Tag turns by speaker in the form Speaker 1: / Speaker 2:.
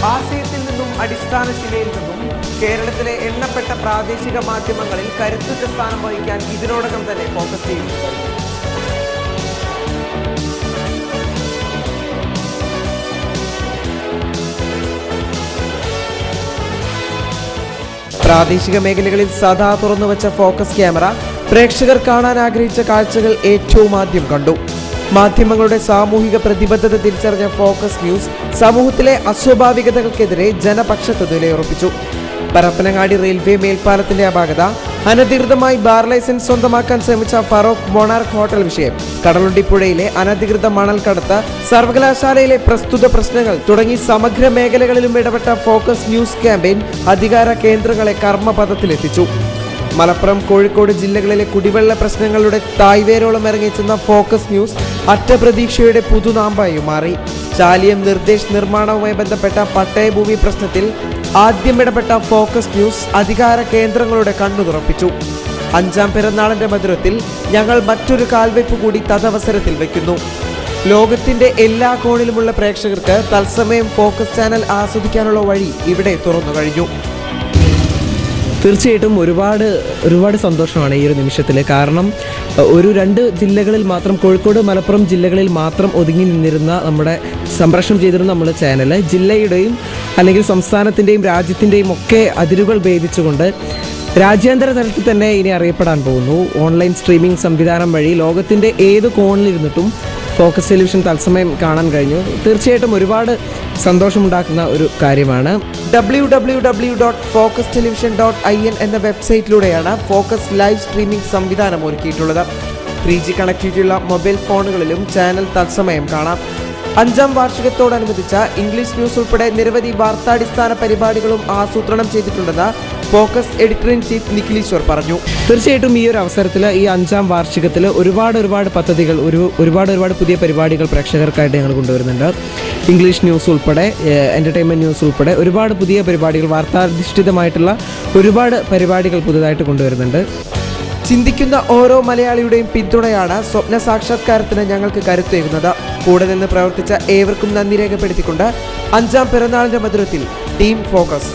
Speaker 1: ആശയത്തിൽ നിന്നും അടിസ്ഥാനശിലയിൽ നിന്നും കേരളത്തിലെ എണ്ണപ്പെട്ട പ്രാദേശിക മാധ്യമങ്ങളിൽ കരുത്തുറ്റ സ്ഥാനം വഹിക്കാൻ ഇതിനോടകം തന്നെ ഫോക്കസ് ചെയ്യുന്നു. പ്രാദേശിക മേഖലകളിൽ സദാ തുറന്നുവച്ച ഫോക്കസ് ക്യാമറ പ്രേക്ഷകർ കാണാൻ ആഗ്രഹിച്ച കാഴ്ചകൾ ഏറ്റവും ആദ്യം കണ്ടു. മാധ്യമങ്ങളുടെ സാമൂഹിക പ്രതിബദ്ധത തിരിച്ചറിഞ്ഞ ഫോക്കസ് ന്യൂസ് സമൂഹത്തിലെ അസ്വാഭാവികതകൾക്കെതിരെ ജനപക്ഷത്ത് നിലയുറപ്പിച്ചു. പരപ്പനങ്ങാടി റെയിൽവേ മേൽപ്പാലത്തിന്റെ അപാകത, അനധികൃതമായി ബാർ ലൈസൻസ് സ്വന്തമാക്കാൻ ശ്രമിച്ച ഫറോക്ക് മൊണാർക്ക് ഹോട്ടൽ വിഷയം, കടലുണ്ടിപ്പുഴയിലെ അനധികൃത മണൽ കടത്ത്, സർവകലാശാലയിലെ പ്രസ്തുത പ്രശ്നങ്ങൾ തുടങ്ങി സമഗ്ര മേഖലകളിലും ഇടപെട്ട ഫോക്കസ് ന്യൂസ് ക്യാമ്പയിൻ അധികാര കേന്ദ്രങ്ങളെ കർമ്മപഥത്തിലെത്തിച്ചു. മലപ്പുറം, കോഴിക്കോട് ജില്ലകളിലെ കുടിവെള്ള പ്രശ്നങ്ങളുടെ തായ്വേരോളം ഇറങ്ങിച്ചെന്ന ഫോക്കസ് ന്യൂസ് അറ്റപ്രതീക്ഷയുടെ പുതുനാമ്പായി മാറി. ചാലിയം നിർദ്ദേശ് നിർമ്മാണവുമായി ബന്ധപ്പെട്ട പട്ടയഭൂമി പ്രശ്നത്തിൽ ആദ്യം ഇടപെട്ട ഫോക്കസ് ന്യൂസ് അധികാര കേന്ദ്രങ്ങളുടെ കണ്ണു തുറപ്പിച്ചു. 5ാം പിറന്നാളിന്റെ മധുരത്തിൽ ഞങ്ങൾ മറ്റൊരു കാൽവെപ്പ് കൂടി തദവസരത്തിൽ വയ്ക്കുന്നു. ലോകത്തിന്റെ എല്ലാ കോണിലുമുള്ള പ്രേക്ഷകർക്ക് തത്സമയം ഫോക്കസ് ചാനൽ ആസ്വദിക്കാനുള്ള വഴി ഇവിടെ തുറന്നു കഴിഞ്ഞു.
Speaker 2: തീർച്ചയായിട്ടും ഒരുപാട് സന്തോഷമാണ് ഈ ഒരു നിമിഷത്തിൽ. കാരണം ഒരു 2 ജില്ലകളിൽ മാത്രം, കോഴിക്കോട്, മലപ്പുറം ജില്ലകളിൽ മാത്രം ഒതുങ്ങി നിന്നിരുന്ന നമ്മുടെ സംപ്രേഷണം ചെയ്തിരുന്ന നമ്മുടെ ചാനൽ ജില്ലയുടെയും അല്ലെങ്കിൽ സംസ്ഥാനത്തിൻ്റെയും രാജ്യത്തിൻ്റെയും ഒക്കെ അതിരുകൾ ഭേദിച്ചുകൊണ്ട് രാജ്യാന്തര തലത്തിൽ തന്നെ ഇനി അറിയപ്പെടാൻ പോകുന്നു. ഓൺലൈൻ സ്ട്രീമിംഗ് സംവിധാനം വഴി ലോകത്തിൻ്റെ ഏത് കോണിലിരുന്നിട്ടും ഫോക്കസ് ടെലിവിഷൻ തത്സമയം കാണാൻ കഴിഞ്ഞു. തീർച്ചയായിട്ടും ഒരുപാട് സന്തോഷമുണ്ടാക്കുന്ന ഒരു കാര്യമാണ്.
Speaker 1: www.focustelevision.in എന്ന വെബ്സൈറ്റിലൂടെയാണ് ഫോക്കസ് ലൈവ് സ്ട്രീമിംഗ് സംവിധാനം ഒരുക്കിയിട്ടുള്ളത്. 3G കണക്ടിവിറ്റിയുള്ള മൊബൈൽ ഫോണുകളിലും ചാനൽ തത്സമയം കാണാം. 5ാം വാർഷികത്തോടനുബന്ധിച്ച ഇംഗ്ലീഷ് ന്യൂസ് ഉൾപ്പെടെ നിരവധി വാർത്താടിസ്ഥാന പരിപാടികളും ആസൂത്രണം ചെയ്തിട്ടുണ്ടെന്ന് ഫോക്കസ് എഡിറ്റർ ഇൻ ചീഫ് നിഖിലീശ്വർ പറഞ്ഞു.
Speaker 2: തീർച്ചയായിട്ടും ഈ ഒരു അവസരത്തിൽ, ഈ 5ാം വാർഷികത്തിൽ ഒരുപാട് പദ്ധതികൾ, ഒരുപാട് പുതിയ പരിപാടികൾ പ്രേക്ഷകർക്കായിട്ട് ഞങ്ങൾ കൊണ്ടുവരുന്നുണ്ട്. ഇംഗ്ലീഷ് ന്യൂസ് ഉൾപ്പെടെ, എൻ്റർടൈൻമെൻറ്റ് ന്യൂസ് ഉൾപ്പെടെ ഒരുപാട് പുതിയ പരിപാടികൾ, വാർത്താധിഷ്ഠിതമായിട്ടുള്ള ഒരുപാട് പരിപാടികൾ പുതുതായിട്ട് കൊണ്ടുവരുന്നുണ്ട്.
Speaker 1: ചിന്തിക്കുന്ന ഓരോ മലയാളിയുടെയും പിന്തുണയാണ് സ്വപ്ന സാക്ഷാത്കാരത്തിന് ഞങ്ങൾക്ക് കരുത്തേകുന്നത്. കൂടെ നിന്ന് പ്രവർത്തിച്ച ഏവർക്കും നന്ദി രേഖപ്പെടുത്തിക്കൊണ്ട് 5ാം പിറന്നാളിന്റെ മധുരത്തിൽ ടീം ഫോക്കസ്.